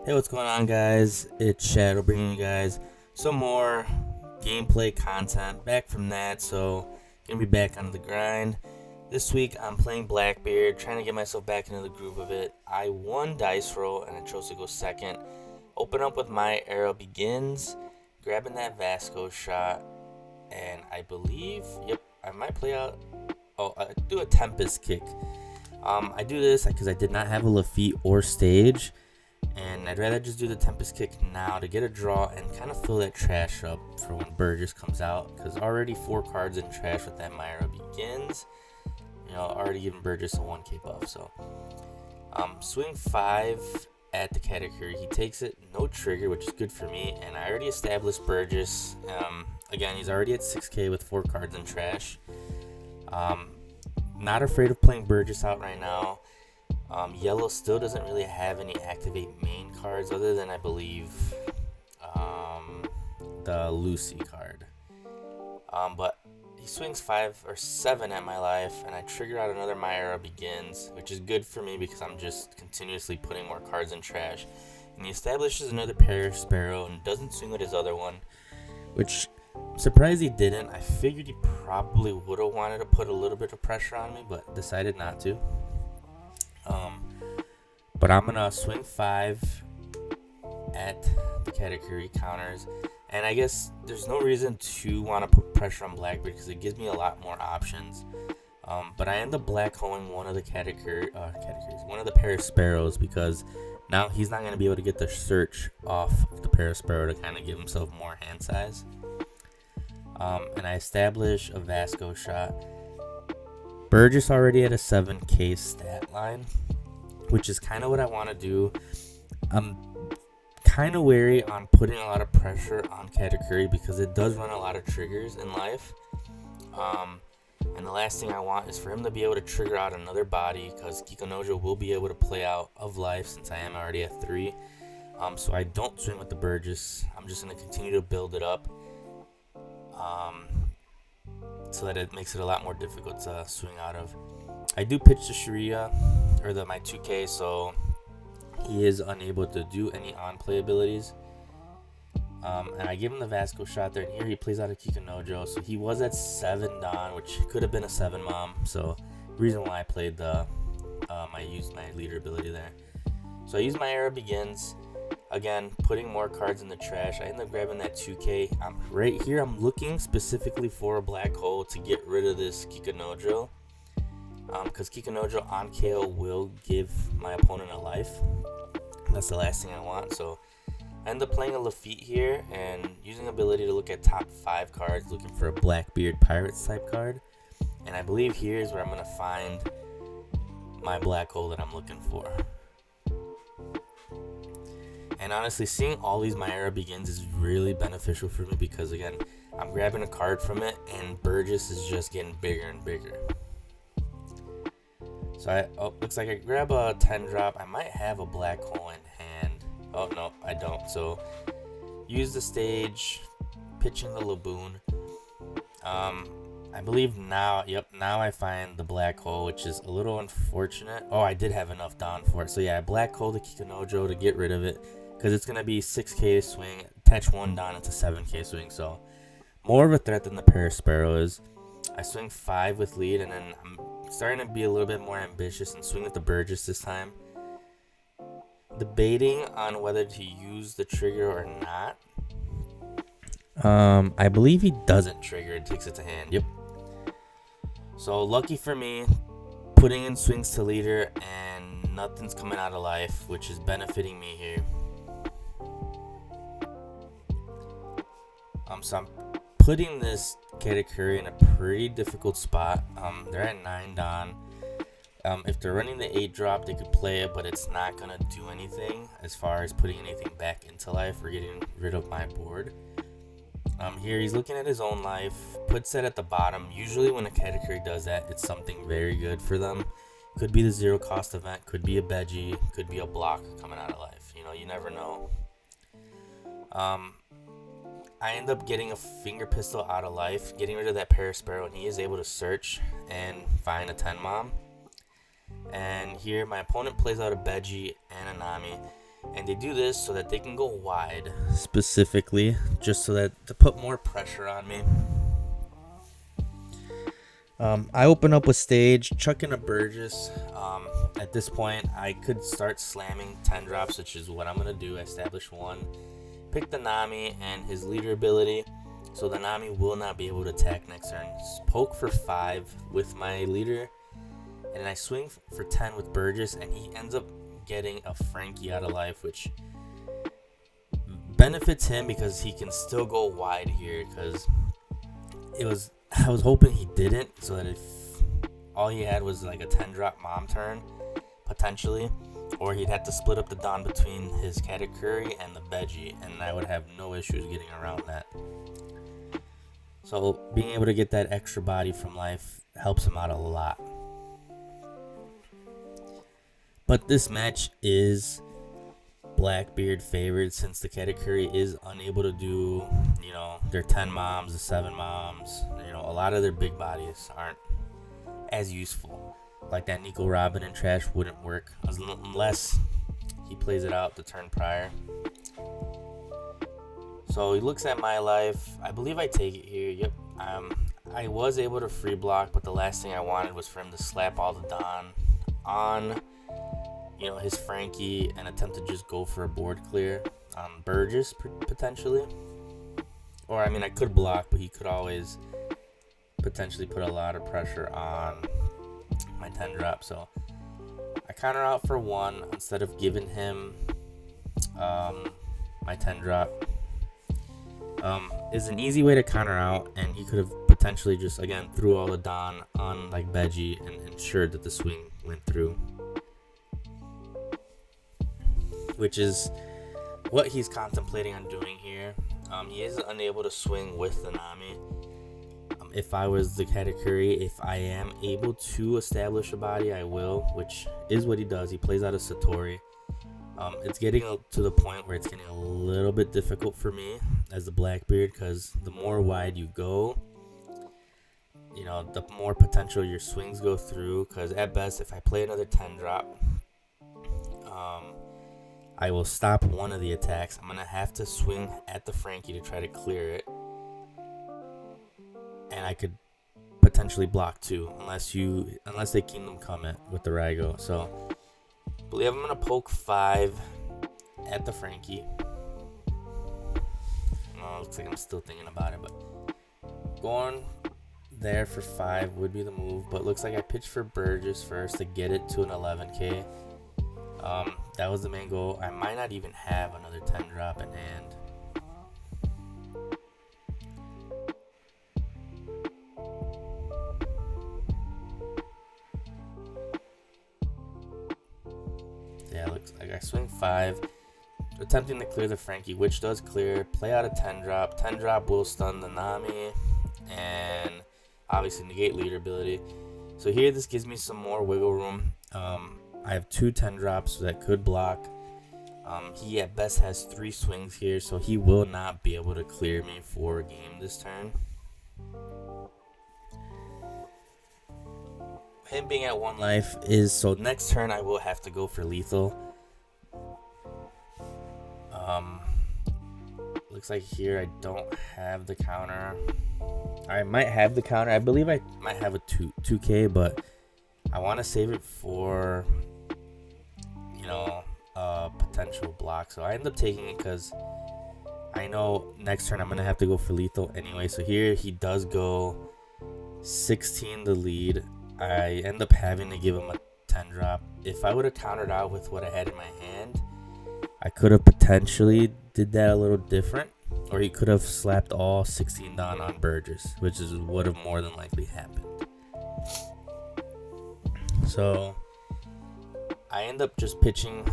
Hey, what's going on, guys? It's Shadow bringing you guys some more gameplay content back from that. So, gonna be back on the grind. This week, I'm playing Blackbeard, trying to get myself back into the groove of it. I won dice roll and I chose to go second. Open up with my arrow begins, grabbing that Vasco shot, and I believe, I might play out. I do a Tempest kick. I do this because I did not have a Lafitte or stage. And I'd rather just do the Tempest kick now to get a draw and kind of fill that trash up for when Burgess comes out. Because already 4 cards in trash with that Myra begins. Already giving Burgess a 1k buff. So, swing 5 at the Katakuri. He takes it, no trigger, which is good for me. And I already established Burgess. Again, he's already at 6k with 4 cards in trash. Not afraid of playing Burgess out right now. Yellow still doesn't really have any activate main cards other than, I believe, the Lucy card. But he swings 5 or 7 at my life, and I trigger out another Myra begins, which is good for me because I'm just continuously putting more cards in trash. And he establishes another pair Sparrow and doesn't swing with his other one, which I'm surprised he didn't. I figured he probably would have wanted to put a little bit of pressure on me, but decided not to. But I'm gonna swing 5 at the Katakuri counters, and I guess there's no reason to want to put pressure on Blackbeard because it gives me a lot more options. But I end up black holing one of the Katakuris, one of the pair of Sparrows, because now he's not gonna be able to get the search off of the pair of Sparrow to kind of give himself more hand size. And I establish a Vasco shot. Burgess already at a 7k stat line, which is kind of what I want to do. I'm kind of wary on putting a lot of pressure on Katakuri because it does run a lot of triggers in life. And the last thing I want is for him to be able to trigger out another body because Kikunojo will be able to play out of life since I am already at 3. So I don't swing with the Burgess. I'm just going to continue to build it up. So that it makes it a lot more difficult to swing out of. I do pitch to Sharia, or my 2k, so he is unable to do any on-play abilities. And I give him the Vasco shot there, and here he plays out a Kikunojo, so he was at 7 Don, which could have been a 7 Mom, so reason why I played I used my leader ability there. So I use my era begins. Again, putting more cards in the trash. I end up grabbing that 2k. Right here, I'm looking specifically for a black hole to get rid of this Kikunojo. Because Kikunojo on KO will give my opponent a life. That's the last thing I want. So I end up playing a Lafitte here and using ability to look at top 5 cards, looking for a Blackbeard Pirates type card. And I believe here is where I'm going to find my black hole that I'm looking for. And honestly, seeing all these Myra begins is really beneficial for me because, again, I'm grabbing a card from it and Burgess is just getting bigger and bigger. So looks like I grab a 10 drop. I might have a black hole in hand. Oh, no, I don't. So use the stage, pitching the Laboon. I believe now I find the black hole, which is a little unfortunate. Oh, I did have enough down for it. So yeah, I black hole the Kikunojo to get rid of it. Because it's going to be 6k swing, attach 1 down into 7k swing, so more of a threat than the pair of Sparrow is. I swing 5 with lead, and then I'm starting to be a little bit more ambitious and swing with the Burgess this time. Debating on whether to use the trigger or not. I believe he doesn't trigger, it takes it to hand, yep. So lucky for me, putting in swings to leader, and nothing's coming out of life, which is benefiting me here. So I'm putting this Katakuri in a pretty difficult spot. They're at 9 Don. If they're running the 8 drop, they could play it, but it's not going to do anything as far as putting anything back into life or getting rid of my board. Here he's looking at his own life, puts that at the bottom. Usually when a Katakuri does that, it's something very good for them. Could be the 0 cost event, could be a Beji, could be a block coming out of life. You never know. I end up getting a finger pistol out of life, getting rid of that pair of Sparrow, and he is able to search and find a 10 Mom. And here my opponent plays out a Beji and a Nami. And they do this so that they can go wide, specifically, just so that to put more pressure on me. I open up with stage, chuck in a Burgess. At this point, I could start slamming 10 drops, which is what I'm going to do. I establish 1. Pick the Nami and his leader ability, so the Nami will not be able to attack next turn. Poke for 5 with my leader, and I swing for 10 with Burgess, and he ends up getting a Frankie out of life, which benefits him because he can still go wide here, because I was hoping he didn't, so that if all he had was like a 10 drop mom turn, potentially, or he'd have to split up the Dawn between his Katakuri and the Veggie, and I would have no issues getting around that. So being able to get that extra body from life helps him out a lot. But this match is Blackbeard favored, since the Katakuri is unable to do, their 10 moms, the 7 moms. A lot of their big bodies aren't as useful. Like that Nico Robin and Trash wouldn't work unless he plays it out the turn prior. So he looks at my life. I believe I take it here. Yep. I was able to free block, but the last thing I wanted was for him to slap all the Dawn on his Frankie and attempt to just go for a board clear on Burgess potentially. Or I could block, but he could always potentially put a lot of pressure on my 10 drop. So I counter out for 1 instead of giving him my 10 drop. Is an easy way to counter out, and he could have potentially just again threw all the Dawn on like Veggie and ensured that the swing went through, which is what he's contemplating on doing here. He is unable to swing with the Nami. If I was the Katakuri, if I am able to establish a body, I will, which is what he does. He plays out of Satori. It's getting to the point where it's getting a little bit difficult for me as the Blackbeard, because the more wide you go, the more potential your swings go through. Because at best, if I play another 10 drop, I will stop one of the attacks. I'm going to have to swing at the Frankie to try to clear it. And I could potentially block 2 unless they Kingdom Come it with the Raigo. So I believe I'm going to poke 5 at the Frankie. Looks like I'm still thinking about it, but going there for 5 would be the move. But looks like I pitched for Burgess first to get it to an 11k. That was the main goal. I might not even have another 10 drop in hand. Yeah, looks like I swing 5, attempting to clear the Frankie, which does clear. Play out a 10 drop. 10 drop will stun the Nami and obviously negate leader ability. So here this gives me some more wiggle room. I have 2 10 drops that could block. He at best has 3 swings here, so he will not be able to clear me for a game this turn. Him being at 1 life is, so next turn I will have to go for lethal. Looks like here I don't have the counter. I might have the counter. I believe I might have a 2k, but I want to save it for potential block. So I end up taking it because I know next turn I'm gonna have to go for lethal anyway. So here he does go 16 the lead. I end up having to give him a 10 drop. If I would have countered out with what I had in my hand, I could have potentially did that a little different, or he could have slapped all 16 down on Burgess, which is would have more than likely happened. So I end up just pitching.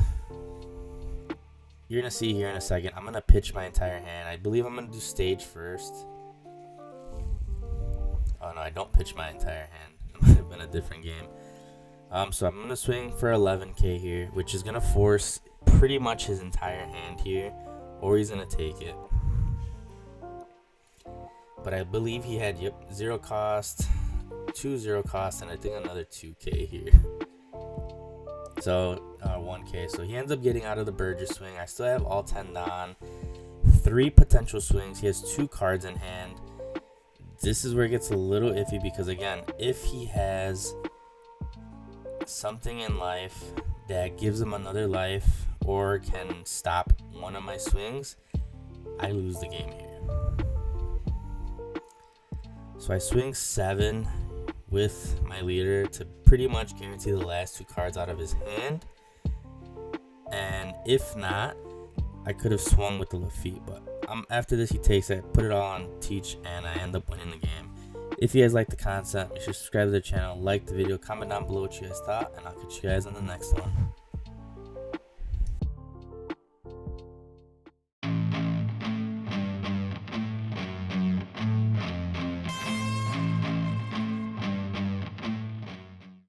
You're gonna see here in a second. I'm gonna pitch my entire hand. I believe I'm gonna do stage first. Oh no, I don't pitch my entire hand. It might have been a different game. So I'm gonna swing for 11k here, which is gonna force pretty much his entire hand here, or he's gonna take it. But I believe he had 0 cost, 2 0 cost, and I think another 2k here. So 1k. So he ends up getting out of the Burgess swing. I still have all 10 on. 3 potential swings. He has 2 cards in hand. This is where it gets a little iffy because, again, if he has something in life that gives him another life or can stop one of my swings, I lose the game here. So I swing 7 with my leader to pretty much guarantee the last 2 cards out of his hand. And if not, I could have swung with the Lafitte, but after this he takes it, put it all on Teach, and I end up winning the game. If you guys like the concept, make sure to subscribe to the channel, like the video, comment down below what you guys thought, and I'll catch you guys on the next one.